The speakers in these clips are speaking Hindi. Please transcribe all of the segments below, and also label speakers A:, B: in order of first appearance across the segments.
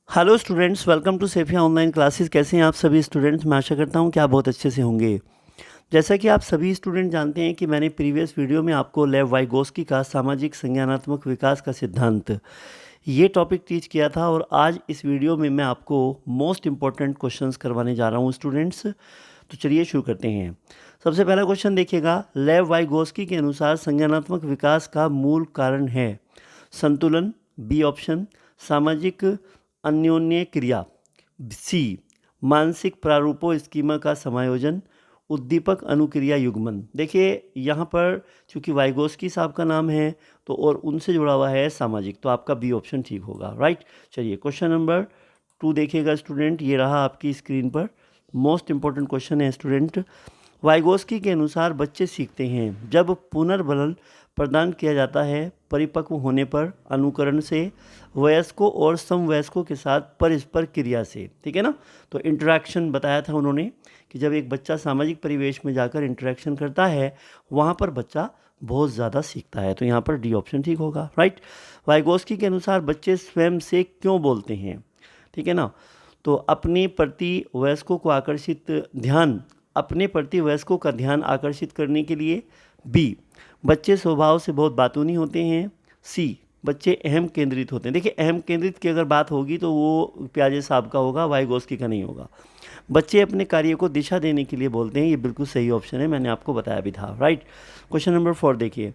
A: हेलो स्टूडेंट्स, वेलकम टू सेफिया ऑनलाइन क्लासेस। कैसे हैं आप सभी स्टूडेंट्स? मैं आशा करता हूं कि आप बहुत अच्छे से होंगे। जैसा कि आप सभी स्टूडेंट जानते हैं कि मैंने प्रीवियस वीडियो में आपको लेव वाइगोस्की का सामाजिक संज्ञानात्मक विकास का सिद्धांत ये टॉपिक टीच किया था, और आज इस वीडियो में मैं आपको मोस्ट इम्पॉर्टेंट क्वेश्चंस करवाने जा रहा हूँ स्टूडेंट्स। तो चलिए शुरू करते हैं। सबसे पहला क्वेश्चन देखिएगा। लेव वाइगोस्की के अनुसार संज्ञानात्मक विकास का मूल कारण है संतुलन, बी ऑप्शन; सामाजिक अन्योन्य क्रिया, सी; मानसिक प्रारूपों स्कीमा का समायोजन; उद्दीपक अनुक्रिया युग्मन। देखिए यहाँ पर चूंकि वाइगोस्की साहब का नाम है तो और उनसे जुड़ा हुआ है सामाजिक, तो आपका बी ऑप्शन ठीक होगा, राइट। चलिए क्वेश्चन नंबर 2 देखिएगा स्टूडेंट, ये रहा आपकी स्क्रीन पर। मोस्ट इंपॉर्टेंट क्वेश्चन है स्टूडेंट। वाइगोस्की के अनुसार बच्चे सीखते हैं जब पुनर्बल प्रदान किया जाता है परिपक्व होने पर, अनुकरण से, वयस्कों और समवयस्कों के साथ परस्पर क्रिया से। ठीक है ना। तो इंटरेक्शन बताया था उन्होंने कि जब एक बच्चा सामाजिक परिवेश में जाकर इंटरेक्शन करता है वहाँ पर बच्चा बहुत ज़्यादा सीखता है। तो यहाँ पर डी ऑप्शन ठीक होगा, राइट। वाइगोस्की के अनुसार बच्चे स्वयं से क्यों बोलते हैं? ठीक है ना। तो अपने प्रति वयस्कों का ध्यान आकर्षित करने के लिए, बी; बच्चे स्वभाव से बहुत बातूनी होते हैं, सी; बच्चे अहम केंद्रित होते हैं। देखिए अहम केंद्रित की अगर बात होगी तो वो प्याजे साहब का होगा, वाइगोस्की का नहीं होगा। बच्चे अपने कार्य को दिशा देने के लिए बोलते हैं, ये बिल्कुल सही ऑप्शन है, मैंने आपको बताया भी था, राइट। क्वेश्चन नंबर 4 देखिए।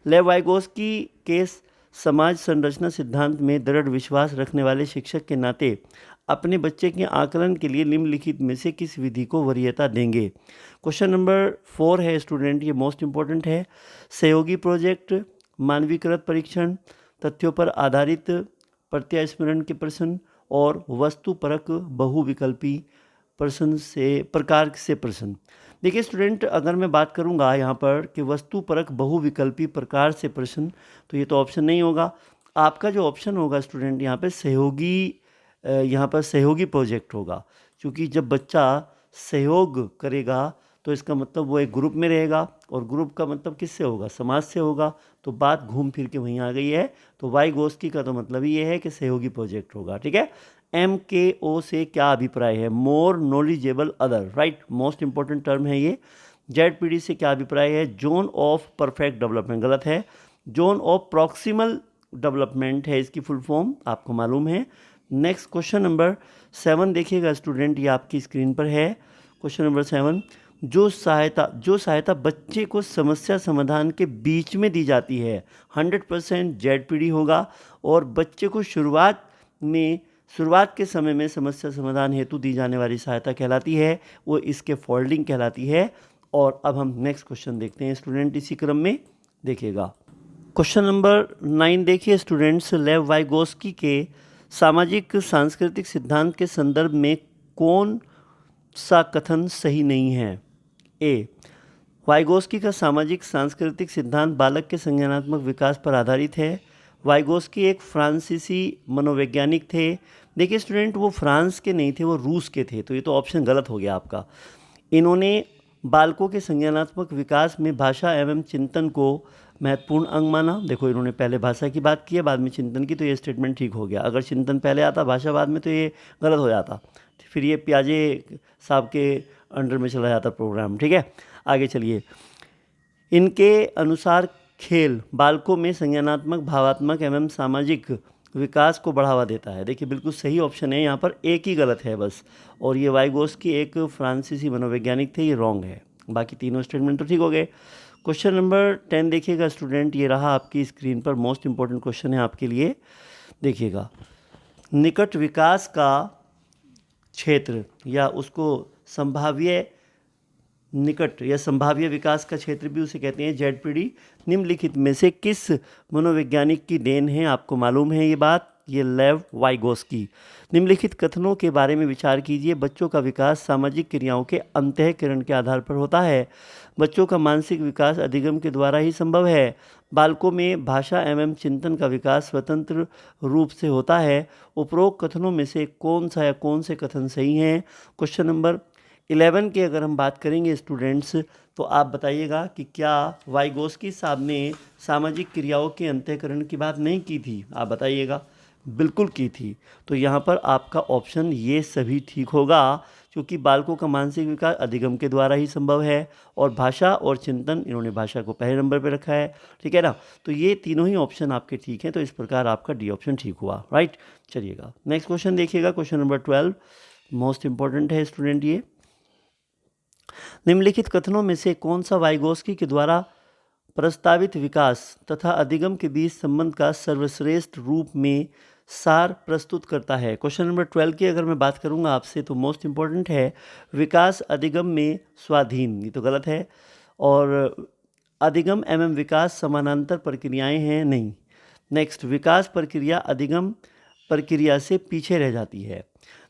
A: लेव वाइगोस्की के समाज संरचना सिद्धांत में दृढ़ विश्वास रखने वाले शिक्षक के नाते अपने बच्चे के आकलन के लिए निम्नलिखित में से किस विधि को वरीयता देंगे? क्वेश्चन नंबर 4 है स्टूडेंट, ये मोस्ट इंपॉर्टेंट है। सहयोगी प्रोजेक्ट, मानवीकृत परीक्षण, तथ्यों पर आधारित प्रत्यास्मरण के प्रश्न, और वस्तुपरक बहुविकल्पी प्रकार से प्रश्न। देखिए स्टूडेंट, अगर मैं बात करूंगा यहाँ पर कि वस्तुपरक बहुविकल्पी प्रकार से प्रश्न, तो ये तो ऑप्शन नहीं होगा। आपका जो ऑप्शन होगा स्टूडेंट यहाँ पे सहयोगी प्रोजेक्ट होगा। क्योंकि जब बच्चा सहयोग करेगा तो इसका मतलब वो एक ग्रुप में रहेगा, और ग्रुप का मतलब किससे होगा? समाज से होगा। तो बात घूम फिर के वहीं आ गई है। तो वाइगोस्की का तो मतलब ही ये है कि सहयोगी प्रोजेक्ट होगा। ठीक है। MKO से क्या अभिप्राय है? More knowledgeable other, right, most important term है ये। ZPD से क्या अभिप्राय है? जोन ऑफ परफेक्ट डेवलपमेंट, गलत है। जोन ऑफ प्रॉक्सिमल डेवलपमेंट है इसकी फुल फॉर्म, आपको मालूम है। नेक्स्ट क्वेश्चन नंबर 7 देखिएगा स्टूडेंट, ये आपकी स्क्रीन पर है। क्वेश्चन नंबर 7, जो सहायता बच्चे को समस्या समाधान के बीच में दी जाती है 100% ZPD होगा, और बच्चे को शुरुआत के समय में समस्या समाधान हेतु दी जाने वाली सहायता कहलाती है, वो इसके फोल्डिंग कहलाती है। और अब हम नेक्स्ट क्वेश्चन देखते हैं स्टूडेंट, इसी क्रम में देखिएगा। क्वेश्चन नंबर 9 देखिए स्टूडेंट्स। लेव वाइगोस्की के सामाजिक सांस्कृतिक सिद्धांत के संदर्भ में कौन सा कथन सही नहीं है? ए; वाइगोस्की का सामाजिक सांस्कृतिक सिद्धांत बालक के संज्ञानात्मक विकास पर आधारित है। वाइगोस्की एक फ्रांसीसी मनोवैज्ञानिक थे। देखिए स्टूडेंट, वो फ्रांस के नहीं थे, वो रूस के थे, तो ये तो ऑप्शन गलत हो गया आपका। इन्होंने बालकों के संज्ञानात्मक विकास में भाषा एवं चिंतन को महत्वपूर्ण अंग माना। देखो इन्होंने पहले भाषा की बात की है, बाद में चिंतन की, तो ये स्टेटमेंट ठीक हो गया। अगर चिंतन पहले आता, भाषा बाद में, तो ये गलत हो जाता, फिर ये प्याजे साहब के अंडर में चला जाता प्रोग्राम। ठीक है, आगे चलिए। इनके अनुसार खेल बालकों में संज्ञानात्मक, भावात्मक एवं सामाजिक विकास को बढ़ावा देता है। देखिए बिल्कुल सही ऑप्शन है, यहाँ पर एक ही गलत है बस, और ये वाइगोस्की एक फ्रांसीसी मनोवैज्ञानिक थे, ये रॉन्ग है। बाकी तीनों स्टेटमेंट तो ठीक हो गए। क्वेश्चन नंबर 10 देखिएगा स्टूडेंट, ये रहा आपकी स्क्रीन पर। मोस्ट इंपॉर्टेंट क्वेश्चन है आपके लिए, देखिएगा। निकट विकास का क्षेत्र, या उसको संभाव्य विकास का क्षेत्र भी उसे कहते हैं, ZPD, निम्नलिखित में से किस मनोवैज्ञानिक की देन है? आपको मालूम है ये बात, ये लेव वाइगोस्की। निम्नलिखित कथनों के बारे में विचार कीजिए। बच्चों का विकास सामाजिक क्रियाओं के अंतःकरण के आधार पर होता है। बच्चों का मानसिक विकास अधिगम के द्वारा ही संभव है। बालकों में भाषा एवं चिंतन का विकास स्वतंत्र रूप से होता है। उपरोक्त कथनों में से कौन सा या कौन से कथन सही हैं? क्वेश्चन नंबर 11 की अगर हम बात करेंगे स्टूडेंट्स, तो आप बताइएगा कि क्या वाइगोस्की साहब ने सामाजिक क्रियाओं के अंतःकरण की बात नहीं की थी? आप बताइएगा। बिल्कुल की थी। तो यहाँ पर आपका ऑप्शन ये सभी ठीक होगा, क्योंकि बालकों का मानसिक विकास अधिगम के द्वारा ही संभव है, और भाषा और चिंतन, इन्होंने भाषा को पहले नंबर पे रखा है, ठीक है ना। तो ये तीनों ही ऑप्शन आपके ठीक हैं, तो इस प्रकार आपका डी ऑप्शन ठीक हुआ, राइट। चलिएगा नेक्स्ट क्वेश्चन देखिएगा, क्वेश्चन नंबर 12 मोस्ट इंपॉर्टेंट है स्टूडेंट ये। निम्नलिखित कथनों में से कौन सा वाइगोस्की के द्वारा प्रस्तावित विकास तथा अधिगम के बीच संबंध का सर्वश्रेष्ठ रूप में सार प्रस्तुत करता है। क्वेश्चन नंबर 12 की अगर मैं बात करूंगा आपसे, तो मोस्ट इंपॉर्टेंट है विकास अधिगम में स्वाधीन, ये तो गलत है, और अधिगम एवं विकास समानांतर प्रक्रियाएं हैं, नहीं। नेक्स्ट, विकास प्रक्रिया अधिगम प्रक्रिया से पीछे रह जाती है।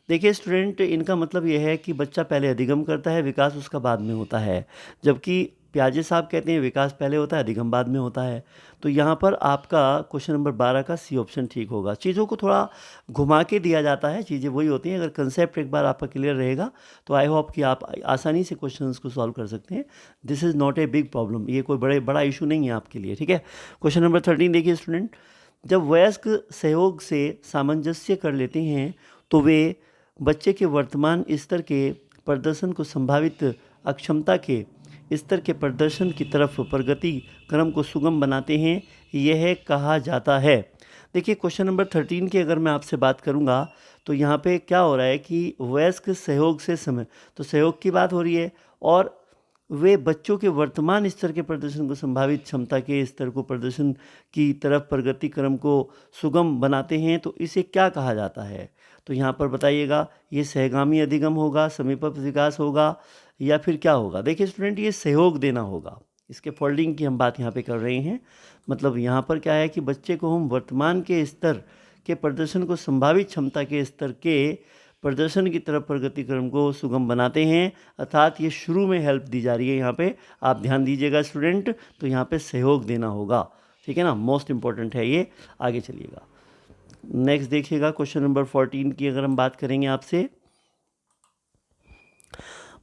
A: देखिए स्टूडेंट, इनका मतलब यह है कि बच्चा पहले अधिगम करता है, विकास उसका बाद में होता है, जबकि प्याजे साहब कहते हैं विकास पहले होता है, अधिगम बाद में होता है। तो यहाँ पर आपका क्वेश्चन नंबर 12 का सी ऑप्शन ठीक होगा। चीज़ों को थोड़ा घुमा के दिया जाता है, चीज़ें वही होती हैं। अगर कंसेप्ट एक बार आपका क्लियर रहेगा तो आई होप कि आप आसानी से क्वेश्चंस को सॉल्व कर सकते हैं। This is not a big problem, ये कोई बड़ा इशू नहीं है आपके लिए, ठीक है। क्वेश्चन नंबर 13 देखिए स्टूडेंट, जब वयस्क सहयोग से सामंजस्य कर लेते हैं तो वे बच्चे के वर्तमान स्तर के प्रदर्शन को संभावित अक्षमता के स्तर के प्रदर्शन की तरफ प्रगति क्रम को सुगम बनाते हैं, यह कहा जाता है। देखिए क्वेश्चन नंबर 13 की अगर मैं आपसे बात करूंगा, तो यहाँ पे क्या हो रहा है कि वयस्क सहयोग से समय, तो सहयोग की बात हो रही है, और वे बच्चों के वर्तमान स्तर के प्रदर्शन को संभावित क्षमता के स्तर को प्रदर्शन की तरफ प्रगति क्रम को सुगम बनाते हैं, तो इसे क्या कहा जाता है। तो यहाँ पर बताइएगा, ये सहगामी अधिगम होगा, समीपस्थ विकास होगा, या फिर क्या होगा। देखिए स्टूडेंट, ये सहयोग देना होगा, इसके फोल्डिंग की हम बात यहाँ पे कर रहे हैं। मतलब यहाँ पर क्या है कि बच्चे को हम वर्तमान के स्तर के प्रदर्शन को संभावित क्षमता के स्तर के प्रदर्शन की तरफ प्रगति क्रम को सुगम बनाते हैं, अर्थात ये शुरू में हेल्प दी जा रही है। यहाँ पे आप ध्यान दीजिएगा स्टूडेंट, तो यहाँ पे सहयोग देना होगा, ठीक है ना, मोस्ट इंपॉर्टेंट है ये। आगे चलिएगा, नेक्स्ट देखिएगा क्वेश्चन नंबर 14 की अगर हम बात करेंगे आपसे,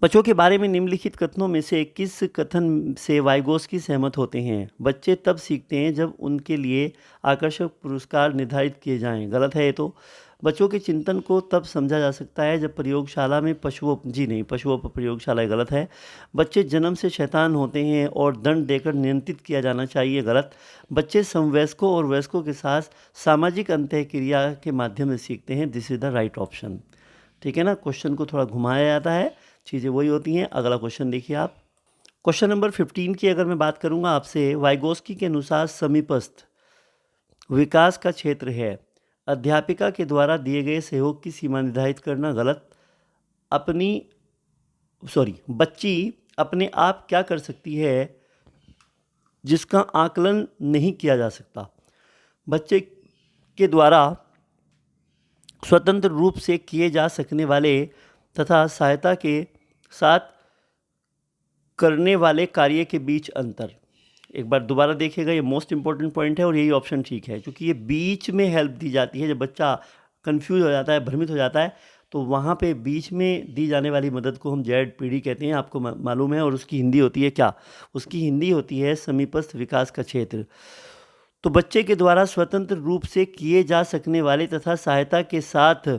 A: बच्चों के बारे में निम्नलिखित कथनों में से किस कथन से वाइगोस्की सहमत होते हैं। बच्चे तब सीखते हैं जब उनके लिए आकर्षक पुरस्कार निर्धारित किए जाएं, गलत है ये तो। बच्चों के चिंतन को तब समझा जा सकता है जब प्रयोगशाला में पशुओं पर प्रयोगशाला, गलत है। बच्चे जन्म से शैतान होते हैं और दंड देकर नियंत्रित किया जाना चाहिए, गलत। बच्चे समवयस्कों और वयस्कों के साथ सामाजिक अंतःक्रिया के माध्यम से सीखते हैं, this is the right option, ठीक है ना। क्वेश्चन को थोड़ा घुमाया जाता है, चीज़ें वही होती हैं। अगला क्वेश्चन देखिए आप, क्वेश्चन नंबर 15 की अगर मैं बात करूंगा आपसे, वाइगोस्की के अनुसार समीपस्थ विकास का क्षेत्र है अध्यापिका के द्वारा दिए गए सहयोग की सीमा निर्धारित करना, गलत। बच्ची अपने आप क्या कर सकती है जिसका आकलन नहीं किया जा सकता। बच्चे के द्वारा स्वतंत्र रूप से किए जा सकने वाले तथा सहायता के साथ करने वाले कार्य के बीच अंतर। एक बार दोबारा देखिएगा, ये मोस्ट इंपॉर्टेंट पॉइंट है और यही ऑप्शन ठीक है, क्योंकि ये बीच में हेल्प दी जाती है। जब बच्चा कंफ्यूज हो जाता है, भ्रमित हो जाता है, तो वहाँ पे बीच में दी जाने वाली मदद को हम ZPD कहते हैं, आपको मालूम है। और उसकी हिंदी होती है क्या, उसकी हिंदी होती है समीपस्थ विकास का क्षेत्र। तो बच्चे के द्वारा स्वतंत्र रूप से किए जा सकने वाले तथा सहायता के साथ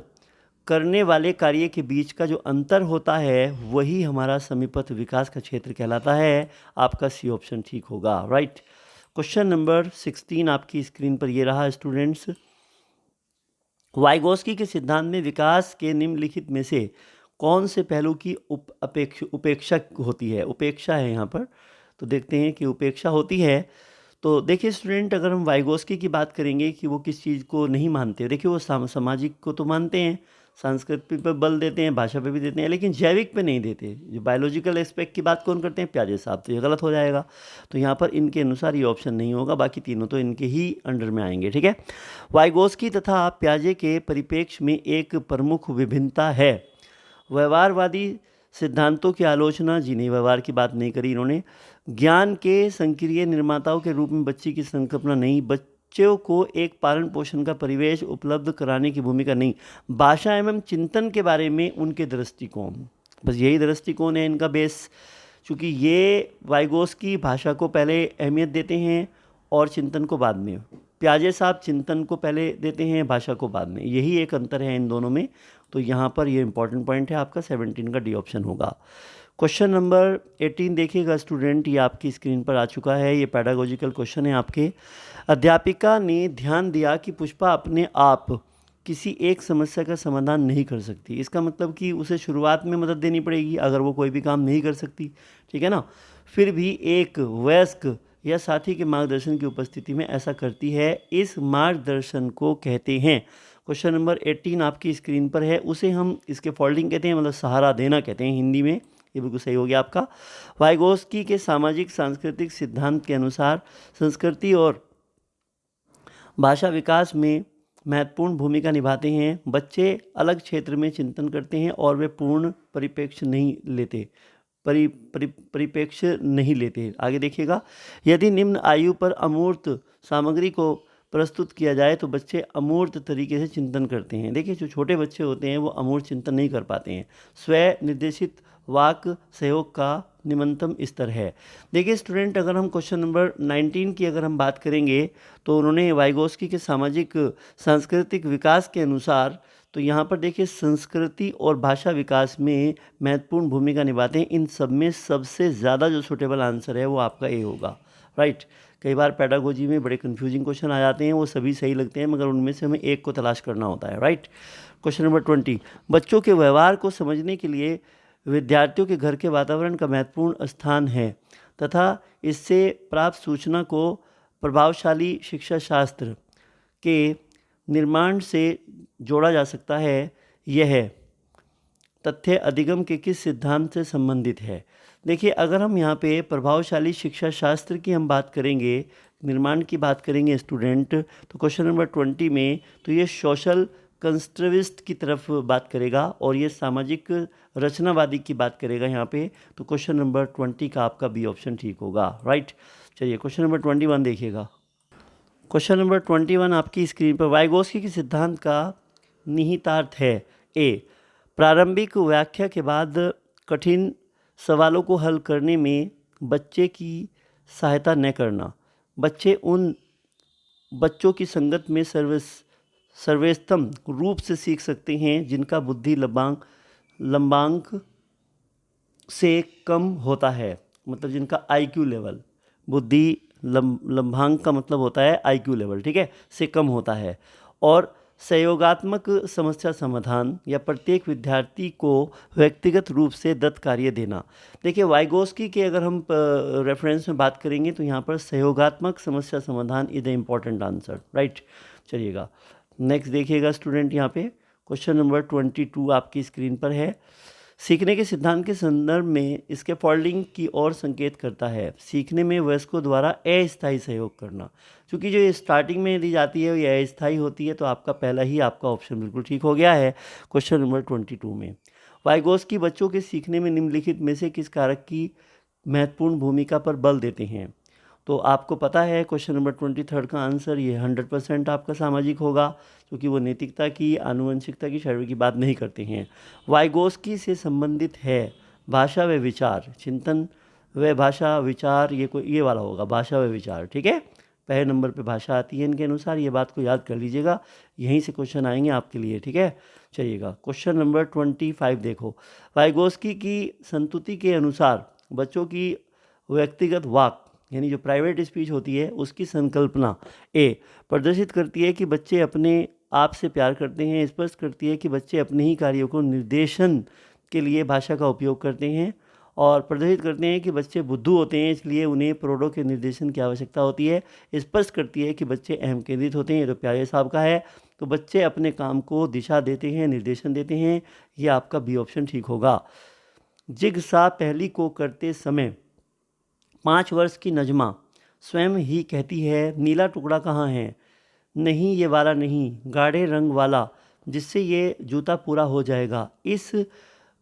A: करने वाले कार्य के बीच का जो अंतर होता है, वही हमारा समीपस्थ विकास का क्षेत्र कहलाता है। आपका सी ऑप्शन ठीक होगा, राइट। क्वेश्चन नंबर 16 आपकी स्क्रीन पर ये रहा स्टूडेंट्स, वाइगोस्की के सिद्धांत में विकास के निम्नलिखित में से कौन से पहलू की उपेक्षा होती है। उपेक्षा है यहाँ पर, तो देखते हैं कि उपेक्षा होती है। तो देखिए स्टूडेंट, अगर हम वाइगोस्की की बात करेंगे कि वो किस चीज़ को नहीं मानते, देखिए वो सामाजिक को तो मानते हैं, संस्कृति पे बल देते हैं, भाषा पे भी देते हैं, लेकिन जैविक पे नहीं देते। जो बायोलॉजिकल एस्पेक्ट की बात कौन करते हैं, प्याजे साहब, तो ये गलत हो जाएगा। तो यहाँ पर इनके अनुसार ये ऑप्शन नहीं होगा, बाकी तीनों तो इनके ही अंडर में आएंगे, ठीक है। वाइगोस्की तथा प्याजे के परिप्रेक्ष्य में एक प्रमुख विभिन्नता है व्यवहारवादी सिद्धांतों की आलोचना, जी नहीं, व्यवहार की बात नहीं करी इन्होंने। ज्ञान के संक्रिय निर्माताओं के रूप में बच्चे की संकल्पना नहीं, बच्चों को एक पालन पोषण का परिवेश उपलब्ध कराने की भूमिका नहीं। भाषा एवं चिंतन के बारे में उनके दृष्टिकोण, बस यही दृष्टिकोण है इनका बेस। चूँकि ये वाइगोस्की भाषा को पहले अहमियत देते हैं और चिंतन को बाद में, प्याजे साहब चिंतन को पहले देते हैं, भाषा को बाद में। यही एक अंतर है इन दोनों में। तो यहाँ पर ये इंपॉर्टेंट पॉइंट है आपका, 17 का डी ऑप्शन होगा। क्वेश्चन नंबर 18 देखिएगा स्टूडेंट, ये आपकी स्क्रीन पर आ चुका है। ये पैडागोजिकल क्वेश्चन है आपके। अध्यापिका ने ध्यान दिया कि पुष्पा अपने आप किसी एक समस्या का समाधान नहीं कर सकती। इसका मतलब कि उसे शुरुआत में मदद देनी पड़ेगी अगर वो कोई भी काम नहीं कर सकती, ठीक है ना। फिर भी एक वयस्क या साथी के मार्गदर्शन की उपस्थिति में ऐसा करती है। इस मार्गदर्शन को कहते हैं, क्वेश्चन नंबर 18 आपकी स्क्रीन पर है, उसे हम इसके फोल्डिंग कहते हैं, मतलब सहारा देना कहते हैं हिंदी में। ये बिल्कुल सही हो गया आपका। वाइगोस्की के सामाजिक सांस्कृतिक सिद्धांत के अनुसार संस्कृति और भाषा विकास में महत्वपूर्ण भूमिका निभाते हैं। बच्चे अलग क्षेत्र में चिंतन करते हैं और वे पूर्ण परिप्रेक्ष्य नहीं लेते परिप्रेक्ष्य नहीं लेते। आगे देखिएगा, यदि निम्न आयु पर अमूर्त सामग्री को प्रस्तुत किया जाए तो बच्चे अमूर्त तरीके से चिंतन करते हैं। देखिए, जो छोटे बच्चे होते हैं वो अमूर्त चिंतन नहीं कर पाते हैं। स्व निर्देशित वाक सहयोग का निम्नतम स्तर है। देखिए स्टूडेंट, अगर हम क्वेश्चन नंबर 19 की अगर हम बात करेंगे तो उन्होंने वाइगोस्की के सामाजिक सांस्कृतिक विकास के अनुसार, तो यहाँ पर देखिए संस्कृति और भाषा विकास में महत्वपूर्ण भूमिका निभाते हैं। इन सब में सबसे ज़्यादा जो सूटेबल आंसर है वो आपका ए होगा, राइट। कई बार पेडागोजी में बड़े कंफ्यूजिंग क्वेश्चन आ जाते हैं, वो सभी सही लगते हैं मगर उनमें से हमें एक को तलाश करना होता है, राइट। क्वेश्चन नंबर 20, बच्चों के व्यवहार को समझने के लिए विद्यार्थियों के घर के वातावरण का महत्वपूर्ण स्थान है तथा इससे प्राप्त सूचना को प्रभावशाली शिक्षा शास्त्र के निर्माण से जोड़ा जा सकता है। यह तथ्य अधिगम के किस सिद्धांत से संबंधित है। देखिए, अगर हम यहाँ पे प्रभावशाली शिक्षा शास्त्र की हम बात करेंगे, निर्माण की बात करेंगे स्टूडेंट, तो क्वेश्चन नंबर 20 में तो ये सोशल कंस्ट्रक्टिविस्ट की तरफ बात करेगा और ये सामाजिक रचनावादी की बात करेगा यहाँ पे। तो क्वेश्चन नंबर 20 का आपका बी ऑप्शन ठीक होगा, राइट। चलिए क्वेश्चन नंबर 21 देखिएगा। क्वेश्चन नंबर 21 आपकी स्क्रीन पर, वाइगोस्की के सिद्धांत का निहितार्थ है। ए, प्रारंभिक व्याख्या के बाद कठिन सवालों को हल करने में बच्चे की सहायता न करना। बच्चे उन बच्चों की संगत में सर्वोत्तम रूप से सीख सकते हैं जिनका बुद्धि लंबांक से कम होता है, मतलब जिनका आईक्यू लेवल, बुद्धि लंबांक का मतलब होता है आईक्यू लेवल, ठीक है, से कम होता है। और सहयोगात्मक समस्या समाधान या प्रत्येक विद्यार्थी को व्यक्तिगत रूप से दत्त कार्य देना। देखिए, वाइगोस्की के अगर हम रेफरेंस में बात करेंगे तो यहाँ पर सहयोगात्मक समस्या समाधान is the important answer, right. चलिएगा नेक्स्ट देखिएगा स्टूडेंट, यहाँ पे क्वेश्चन नंबर 22 आपकी स्क्रीन पर है। सीखने के सिद्धांत के संदर्भ में इसके फॉलोइंग की ओर संकेत करता है। सीखने में वयस्कों द्वारा अस्थायी सहयोग करना, क्योंकि जो ये स्टार्टिंग में दी जाती है ये अस्थायी होती है, तो आपका पहला ही आपका ऑप्शन बिल्कुल ठीक हो गया है क्वेश्चन नंबर 22 में। वाइगोस्की बच्चों के सीखने में निम्नलिखित में से किस कारक की महत्वपूर्ण भूमिका पर बल देते हैं। तो आपको पता है क्वेश्चन नंबर 23 का आंसर ये 100% आपका सामाजिक होगा, क्योंकि वो नैतिकता की, आनुवंशिकता की, शैली की बात नहीं करते हैं। वाइगोस्की से संबंधित है भाषा व विचार, चिंतन व भाषा विचार, ये वाला होगा भाषा व विचार, ठीक है। पहले नंबर पे भाषा आती है इनके अनुसार, ये बात को याद कर लीजिएगा, यहीं से क्वेश्चन आएंगे आपके लिए, ठीक है। चलिएगा क्वेश्चन नंबर 25 देखो। वाइगोस्की की संतुति के अनुसार बच्चों की व्यक्तिगत वाक, यानी जो प्राइवेट स्पीच होती है उसकी संकल्पना ए प्रदर्शित करती है कि बच्चे अपने आप से प्यार करते हैं, स्पष्ट करती है कि बच्चे अपने ही कार्यों को निर्देशन के लिए भाषा का उपयोग करते हैं, और प्रदर्शित करते हैं कि बच्चे बुद्धू होते हैं इसलिए उन्हें प्रोडो के निर्देशन की आवश्यकता होती है। स्पष्ट करती है कि बच्चे अहम केंद्रित होते हैं, ये तो प्यारे साहब का है। तो बच्चे अपने काम को दिशा देते हैं, निर्देशन देते हैं, ये आपका बी ऑप्शन ठीक होगा। जिगसा पहली को करते समय 5 वर्ष की नजमा स्वयं ही कहती है, नीला टुकड़ा कहाँ है, नहीं ये वाला नहीं, गाढ़े रंग वाला, जिससे ये जूता पूरा हो जाएगा। इस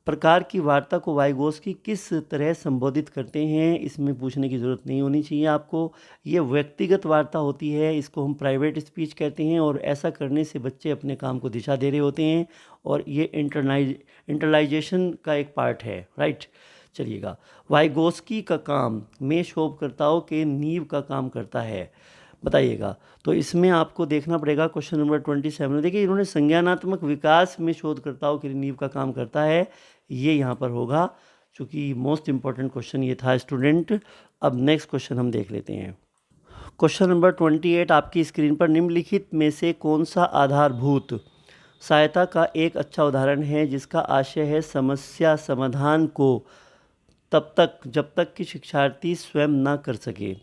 A: प्रकार की वार्ता को वाइगोस्की किस तरह संबोधित करते हैं, इसमें पूछने की ज़रूरत नहीं होनी चाहिए आपको। ये व्यक्तिगत वार्ता होती है, इसको हम प्राइवेट स्पीच कहते हैं, और ऐसा करने से बच्चे अपने काम को दिशा दे रहे होते हैं, और ये इंटरलाइजेशन का एक पार्ट है, राइट। चलिएगा, वाइगोस्की का काम में शोधकर्ताओं के नींव का काम करता है। बताइएगा। तो इसमें आपको देखना पड़ेगा क्वेश्चन नंबर 27। देखिए इन्होंने संज्ञानात्मक विकास में शोधकर्ताओं की नींव का काम करता है, ये यहाँ पर होगा, चूँकि मोस्ट इंपॉर्टेंट क्वेश्चन ये था स्टूडेंट। अब नेक्स्ट क्वेश्चन हम देख लेते हैं। क्वेश्चन नंबर 28 आपकी स्क्रीन पर, निम्नलिखित में से कौन सा आधारभूत सहायता का एक अच्छा उदाहरण है जिसका आशय है समस्या समाधान को तब तक जब तक कि शिक्षार्थी स्वयं ना कर सके।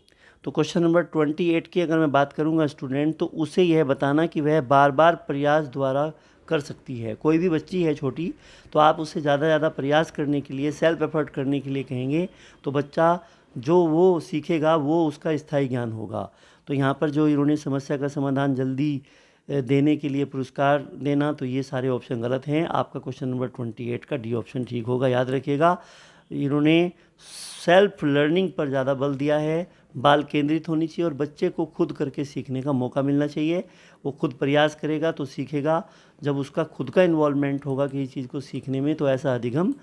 A: तो क्वेश्चन नंबर 28 की अगर मैं बात करूंगा स्टूडेंट, तो उसे यह बताना कि वह बार बार प्रयास द्वारा कर सकती है। कोई भी बच्ची है छोटी, तो आप उससे ज़्यादा ज़्यादा प्रयास करने के लिए, सेल्फ एफर्ट करने के लिए कहेंगे, तो बच्चा जो वो सीखेगा वो उसका स्थायी ज्ञान होगा। तो यहाँ पर जो इन्होंने समस्या का समाधान जल्दी देने के लिए पुरस्कार देना, तो ये सारे ऑप्शन गलत हैं। आपका क्वेश्चन नंबर 28 का डी ऑप्शन ठीक होगा, याद रखिएगा। इन्होंने सेल्फ लर्निंग पर ज़्यादा बल दिया है, बाल केंद्रित होनी चाहिए और बच्चे को खुद करके सीखने का मौका मिलना चाहिए। वो खुद प्रयास करेगा तो सीखेगा, जब उसका खुद का इन्वॉल्वमेंट होगा किसी चीज़ को सीखने में, तो ऐसा अधिगम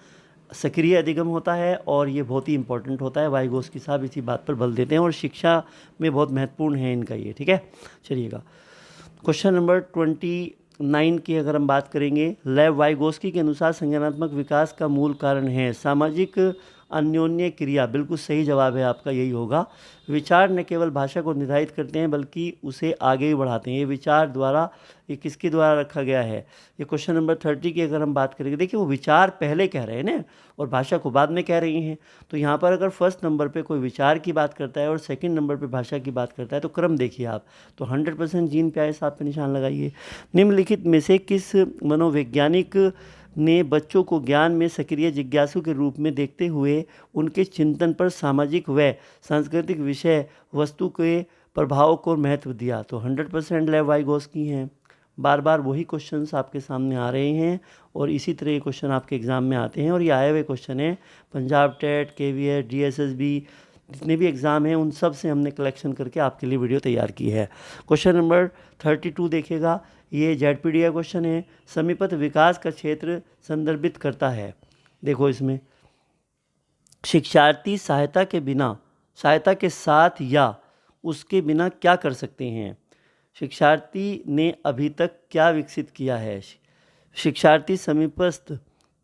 A: सक्रिय अधिगम होता है और ये बहुत ही इंपॉर्टेंट होता है। वाइगोस्की साहब इसी बात पर बल देते हैं और शिक्षा में बहुत महत्वपूर्ण है इनका ये, ठीक है। चलिएगा क्वेश्चन नंबर 29 की अगर हम बात करेंगे, लेव वाइगोस्की के अनुसार संज्ञानात्मक विकास का मूल कारण है सामाजिक अन्योन्य क्रिया। बिल्कुल सही जवाब है आपका, यही होगा। विचार न केवल भाषा को निर्धारित करते हैं बल्कि उसे आगे भी बढ़ाते हैं। ये विचार द्वारा, ये किसके द्वारा रखा गया है? ये क्वेश्चन नंबर 30 की अगर हम बात करेंगे, देखिए वो विचार पहले कह रहे हैं ना और भाषा को बाद में कह रही हैं। तो यहाँ पर अगर फर्स्ट नंबर पे कोई विचार की बात करता है और सेकंड नंबर पे भाषा की बात करता है, तो क्रम देखिए आप। तो 100% जीन प्यारे साहब पे निशान लगाइए। निम्नलिखित में से किस मनोवैज्ञानिक ने बच्चों को ज्ञान में सक्रिय जिज्ञासु के रूप में देखते हुए उनके चिंतन पर सामाजिक व सांस्कृतिक विषय वस्तु के प्रभाव को महत्व दिया? तो 100% लेव वाइगोस्की हैं। बार बार वही क्वेश्चंस आपके सामने आ रहे हैं और इसी तरह ये क्वेश्चन आपके एग्ज़ाम में आते हैं और ये आए हुए क्वेश्चन हैं पंजाब टेट, KVS, DSSB, जितने भी एग्ज़ाम हैं उन सब से हमने कलेक्शन करके आपके लिए वीडियो तैयार की है। क्वेश्चन नंबर 32 देखिएगा, ये ZPD का क्वेश्चन है। समीपत विकास का क्षेत्र संदर्भित करता है। देखो इसमें शिक्षार्थी सहायता के साथ या उसके बिना क्या कर सकते हैं? शिक्षार्थी ने अभी तक क्या विकसित किया है? शिक्षार्थी समीपस्थ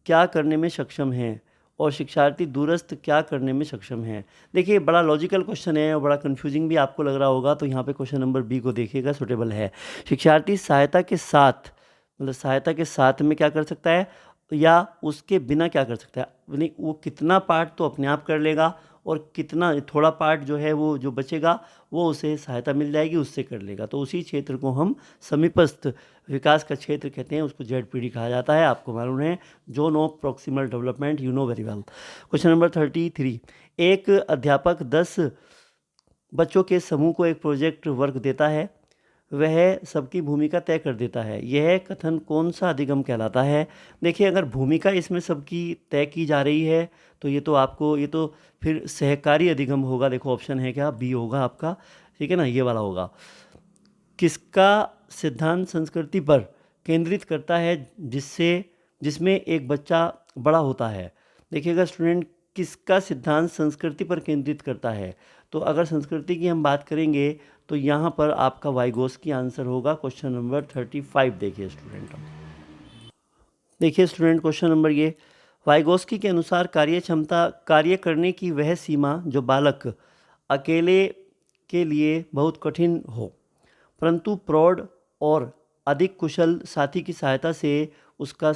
A: क्या करने में सक्षम हैं और शिक्षार्थी दूरस्थ क्या करने में सक्षम हैं? देखिए बड़ा लॉजिकल क्वेश्चन है और बड़ा कंफ्यूजिंग भी आपको लग रहा होगा, तो यहाँ पे क्वेश्चन नंबर बी को देखिएगा, सुटेबल है। शिक्षार्थी सहायता के साथ, मतलब सहायता के साथ में क्या कर सकता है या उसके बिना क्या कर सकता है? यानी वो कितना पार्ट तो अपने आप कर लेगा और कितना थोड़ा पार्ट जो है वो जो बचेगा वो उसे सहायता मिल जाएगी, उससे कर लेगा। तो उसी क्षेत्र को हम समीपस्थ विकास का क्षेत्र कहते हैं, उसको ZPD कहा जाता है। आपको मालूम है, zone of proximal development, you know very well. Question number 33, एक अध्यापक 10 बच्चों के समूह को एक प्रोजेक्ट वर्क देता है, वह सबकी भूमिका तय कर देता है। यह कथन कौन सा अधिगम कहलाता है? देखिए अगर भूमिका इसमें सबकी तय की जा रही है तो ये तो फिर सहकारी अधिगम होगा। देखो ऑप्शन है क्या, बी होगा आपका, ठीक है ना, ये वाला होगा। किसका सिद्धांत संस्कृति पर केंद्रित करता है जिसमें एक बच्चा बड़ा होता है? देखिएगा स्टूडेंट, किसका सिद्धांत संस्कृति पर केंद्रित करता है? तो अगर संस्कृति की हम बात करेंगे तो यहाँ पर आपका वाइगोस्की आंसर होगा। क्वेश्चन नंबर 35 देखिए स्टूडेंट। देखिए स्टूडेंट क्वेश्चन नंबर ये, वाइगोस्की के अनुसार कार्य करने की वह सीमा जो बालक अकेले के लिए बहुत कठिन हो, परंतु प्रौढ़ और अधिक कुशल साथी की सहायता से उसका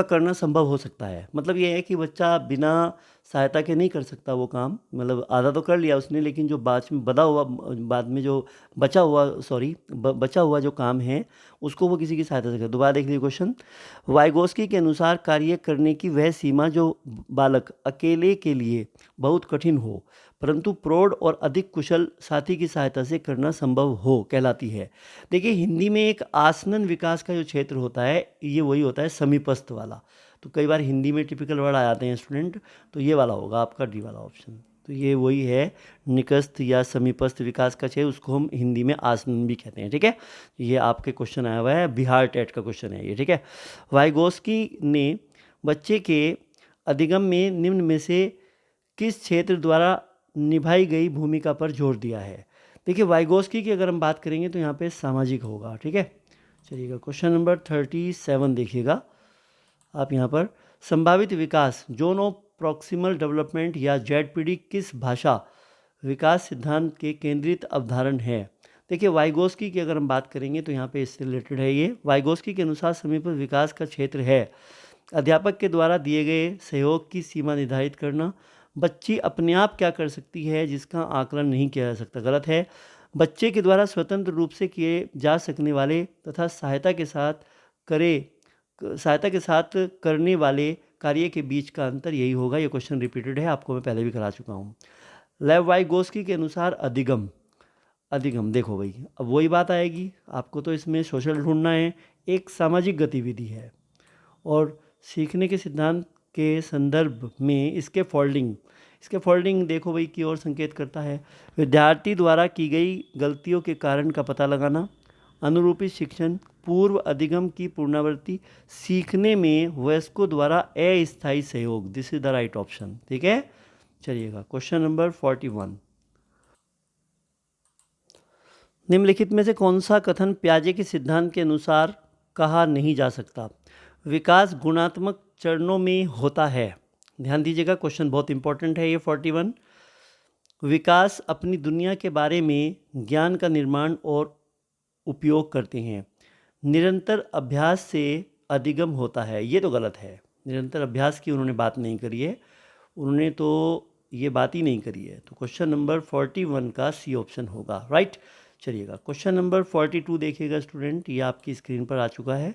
A: करना संभव हो सकता है। मतलब ये है कि बच्चा बिना सहायता के नहीं कर सकता वो काम, मतलब आधा तो कर लिया उसने, लेकिन जो बाद में जो बचा हुआ जो काम है उसको वो किसी की सहायता से करे। दोबारा देख लीजिए क्वेश्चन। वाइगोस्की के अनुसार कार्य करने की वह सीमा जो बालक अकेले के लिए बहुत कठिन हो, परंतु प्रौढ़ और अधिक कुशल साथी की सहायता से करना संभव हो कहलाती है। देखिए हिंदी में एक आसनन विकास का जो क्षेत्र होता है ये वही होता है समीपस्थ वाला। तो कई बार हिंदी में टिपिकल वर्ड आ जाते हैं स्टूडेंट, तो ये वाला होगा आपका डी वाला ऑप्शन। तो ये वही है, निकटस्थ या समीपस्थ विकास का क्षेत्र, उसको हम हिंदी में आसनन भी कहते हैं, ठीक है। ये आपके क्वेश्चन आया हुआ है, बिहार टेट का क्वेश्चन है ये, ठीक है। वाइगोस्की ने बच्चे के अधिगम में निम्न में से किस क्षेत्र द्वारा निभाई गई भूमिका पर जोर दिया है? देखिए वाइगोस्की की अगर हम बात करेंगे तो यहाँ पे सामाजिक होगा, ठीक है। चलिएगा क्वेश्चन नंबर 37 देखिएगा आप यहाँ पर, संभावित विकास जोन ऑफ प्रॉक्सिमल डेवलपमेंट या जेडपीडी किस भाषा विकास सिद्धांत के केंद्रित अवधारण है। देखिए वाइगोस्की की अगर हम बात करेंगे तो यहाँ पे इससे रिलेटेड है ये। वाइगोस्की के अनुसार समीपस्थ विकास का क्षेत्र है अध्यापक के द्वारा दिए गए सहयोग की सीमा निर्धारित करना, बच्ची अपने आप क्या कर सकती है जिसका आकलन नहीं किया जा सकता, गलत है। बच्चे के द्वारा स्वतंत्र रूप से किए जा सकने वाले तथा सहायता के साथ करने वाले कार्य के बीच का अंतर यही होगा। ये क्वेश्चन रिपीटेड है, आपको मैं पहले भी करा चुका हूँ। लेव वाइगोस्की के अनुसार अधिगम देखो भाई, अब वही बात आएगी, आपको तो इसमें सोशल ढूंढना है, एक सामाजिक गतिविधि है और सीखने के सिद्धांत के संदर्भ में इसके फोल्डिंग देखो भाई की ओर संकेत करता है। विद्यार्थी द्वारा की गई गलतियों के कारण का पता लगाना, अनुरूपी शिक्षण, पूर्व अधिगम की पुनरावृत्ति, सीखने में वयस्कों द्वारा अस्थायी सहयोग, this is the right option, ठीक है। चलिएगा क्वेश्चन नंबर 41, निम्नलिखित में से कौन सा कथन पियाजे के सिद्धांत के अनुसार कहा नहीं जा सकता। विकास गुणात्मक चरणों में होता है। ध्यान दीजिएगा, क्वेश्चन बहुत इंपॉर्टेंट है ये 41। विकास अपनी दुनिया के बारे में ज्ञान का निर्माण और उपयोग करते हैं। निरंतर अभ्यास से अधिगम होता है, ये तो गलत है। निरंतर अभ्यास की उन्होंने बात नहीं करी है, उन्होंने तो ये बात ही नहीं करी है। तो क्वेश्चन नंबर 41 का सी ऑप्शन होगा, राइट। चलिएगा क्वेश्चन नंबर 42 देखिएगा स्टूडेंट, ये आपकी स्क्रीन पर आ चुका है।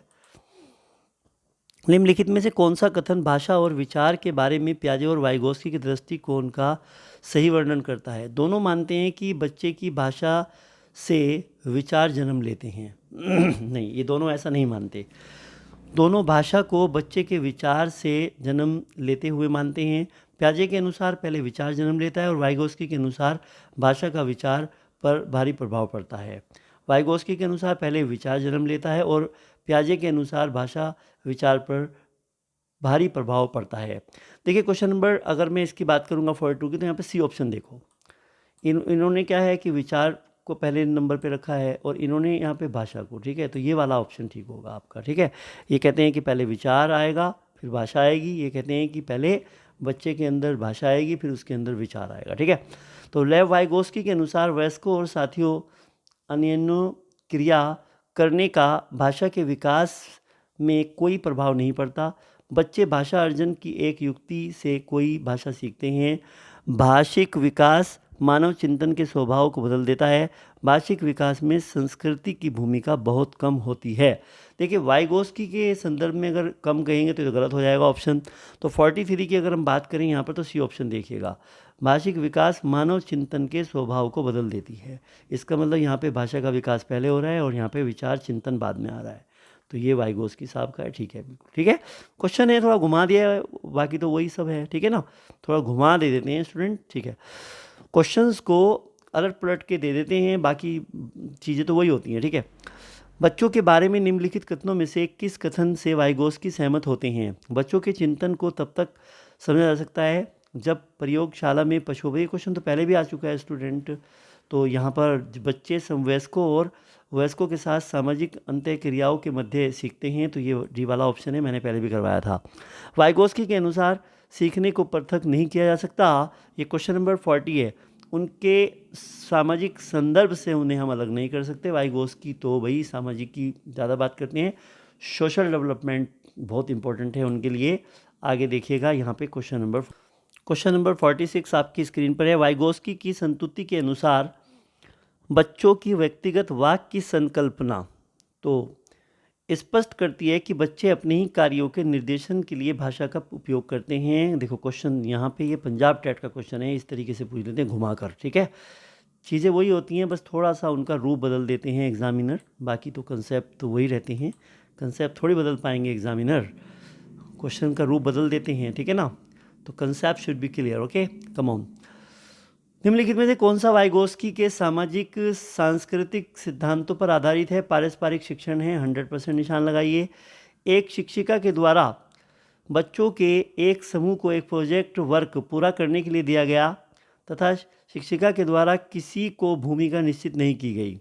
A: निम्नलिखित में से कौन सा कथन भाषा और विचार के बारे में पियाजे और वाइगोस्की के दृष्टिकोण का सही वर्णन करता है। दोनों मानते हैं कि बच्चे की भाषा से विचार जन्म लेते हैं। नहीं, ये दोनों ऐसा नहीं मानते। दोनों भाषा को बच्चे के विचार से जन्म लेते हुए मानते हैं। पियाजे के अनुसार पहले विचार जन्म लेता है और वाइगोस्की के अनुसार भाषा का विचार पर भारी प्रभाव पड़ता है। वाइगोस्की के अनुसार पहले विचार जन्म लेता है और पियाजे के अनुसार भाषा विचार पर भारी प्रभाव पड़ता है। देखिए क्वेश्चन नंबर, अगर मैं इसकी बात करूंगा 42 की, तो यहाँ पे सी ऑप्शन देखो, इन्होंने क्या है कि विचार को पहले नंबर पे रखा है और इन्होंने यहाँ पे भाषा को, ठीक है। तो ये वाला ऑप्शन ठीक होगा आपका, ठीक है। ये कहते हैं कि पहले विचार आएगा फिर भाषा आएगी, ये कहते हैं कि पहले बच्चे के अंदर भाषा आएगी फिर उसके अंदर विचार आएगा, ठीक है। तो लेव वाइगोस्की के अनुसार वयस्कों और साथियों अन्योन्य क्रिया करने का भाषा के विकास में कोई प्रभाव नहीं पड़ता। बच्चे भाषा अर्जन की एक युक्ति से कोई भाषा सीखते हैं। भाषिक विकास मानव चिंतन के स्वभाव को बदल देता है। भाषिक विकास में संस्कृति की भूमिका बहुत कम होती है। देखिए वाइगोस्की के संदर्भ में अगर कम कहेंगे तो गलत हो जाएगा ऑप्शन। तो 43 की अगर हम बात करें यहाँ पर, तो सी ऑप्शन देखिएगा, भाषिक विकास मानव चिंतन के स्वभाव को बदल देती है। इसका मतलब यहाँ पे भाषा का विकास पहले हो रहा है और यहाँ पे विचार चिंतन बाद में आ रहा है। तो ये वाइगोस्की साहब का है, ठीक है, बिल्कुल ठीक है। क्वेश्चन है थोड़ा घुमा दिया है, बाकी तो वही सब है, ठीक है ना, थोड़ा घुमा दे देते हैं स्टूडेंट, ठीक है। क्वेश्चंस को अलट पलट के दे देते हैं, बाकी चीज़ें तो वही होती हैं, ठीक है। बच्चों के बारे में निम्नलिखित कथनों में से किस कथन से वाइगोस्की सहमत होते हैं। बच्चों के चिंतन को तब तक समझा जा सकता है जब प्रयोगशाला में पशु, ये क्वेश्चन तो पहले भी आ चुका है स्टूडेंट। तो यहाँ पर बच्चे समवयस्कों और वयस्कों के साथ सामाजिक अंतःक्रियाओं के मध्य सीखते हैं, तो ये डी वाला ऑप्शन है, मैंने पहले भी करवाया था। वाइगोस्की के अनुसार सीखने को पृथक नहीं किया जा सकता, ये क्वेश्चन नंबर 40 है। उनके सामाजिक संदर्भ से उन्हें हम अलग नहीं कर सकते। वाइगोस्की तो भाई सामाजिक की ज़्यादा बात करते हैं, सोशल डेवलपमेंट बहुत इंपॉर्टेंट है उनके लिए। आगे देखिएगा यहाँ पे क्वेश्चन नंबर 46 आपकी स्क्रीन पर है। वाइगोस्की की संतुति के अनुसार बच्चों की व्यक्तिगत वाक की संकल्पना तो स्पष्ट करती है कि बच्चे अपने ही कार्यों के निर्देशन के लिए भाषा का उपयोग करते हैं। देखो क्वेश्चन यहाँ पे, ये पंजाब टेट का क्वेश्चन है, इस तरीके से पूछ लेते हैं घुमाकर, ठीक है। चीज़ें वही होती हैं, बस थोड़ा सा उनका रूप बदल देते हैं एग्जामिनर, बाकी तो कंसेप्ट तो वही रहते हैं। कंसेप्ट थोड़ी बदल पाएंगे एग्जामिनर, क्वेश्चन का रूप बदल देते हैं, ठीक है ना। तो concept should be clear, okay, come on. निम्नलिखित में से कौन सा वाइगोस्की के सामाजिक सांस्कृतिक सिद्धांतों पर आधारित है। पारस्परिक शिक्षण है, 100% निशान लगाइए। एक शिक्षिका के द्वारा बच्चों के एक समूह को एक प्रोजेक्ट वर्क पूरा करने के लिए दिया गया तथा शिक्षिका के द्वारा किसी को भूमिका निश्चित नहीं की गई।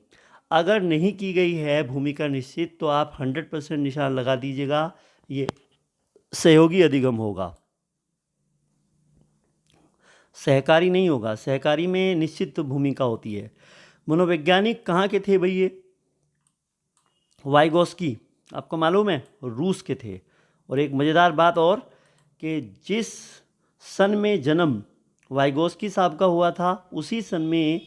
A: अगर नहीं की गई है भूमिका निश्चित तो आप 100% निशान लगा दीजिएगा, ये सहयोगी अधिगम होगा, सहकारी नहीं होगा। सहकारी में निश्चित भूमिका होती है। मनोवैज्ञानिक कहाँ के थे भाई ये? वाइगोस्की, आपको मालूम है, रूस के थे। और एक मज़ेदार बात और कि जिस सन में जन्म वाइगोस्की साहब का हुआ था उसी सन में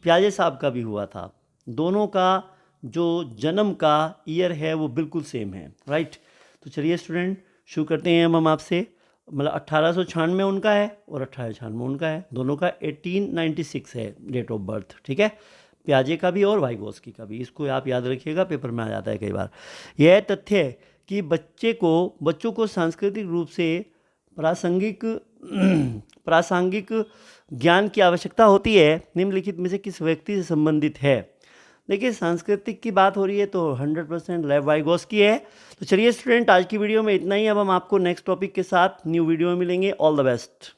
A: प्याजे साहब का भी हुआ था। दोनों का जो जन्म का ईयर है वो बिल्कुल सेम है, राइट। तो चलिए स्टूडेंट, शुरू करते हैं हम आपसे। मतलब 1896 उनका है और 1896 उनका है, दोनों का 1896 है डेट ऑफ बर्थ, ठीक है। प्याजे का भी और वाइगोस्की का भी, इसको आप याद रखिएगा, पेपर में आ जाता है कई बार। यह तथ्य है कि बच्चों को सांस्कृतिक रूप से प्रासंगिक ज्ञान की आवश्यकता होती है, निम्नलिखित में से किस व्यक्ति से संबंधित है? देखिए, सांस्कृतिक की बात हो रही है तो 100% लेव वाइगोस्की है। तो चलिए स्टूडेंट, आज की वीडियो में इतना ही। अब हम आपको नेक्स्ट टॉपिक के साथ न्यू वीडियो में मिलेंगे। All the best.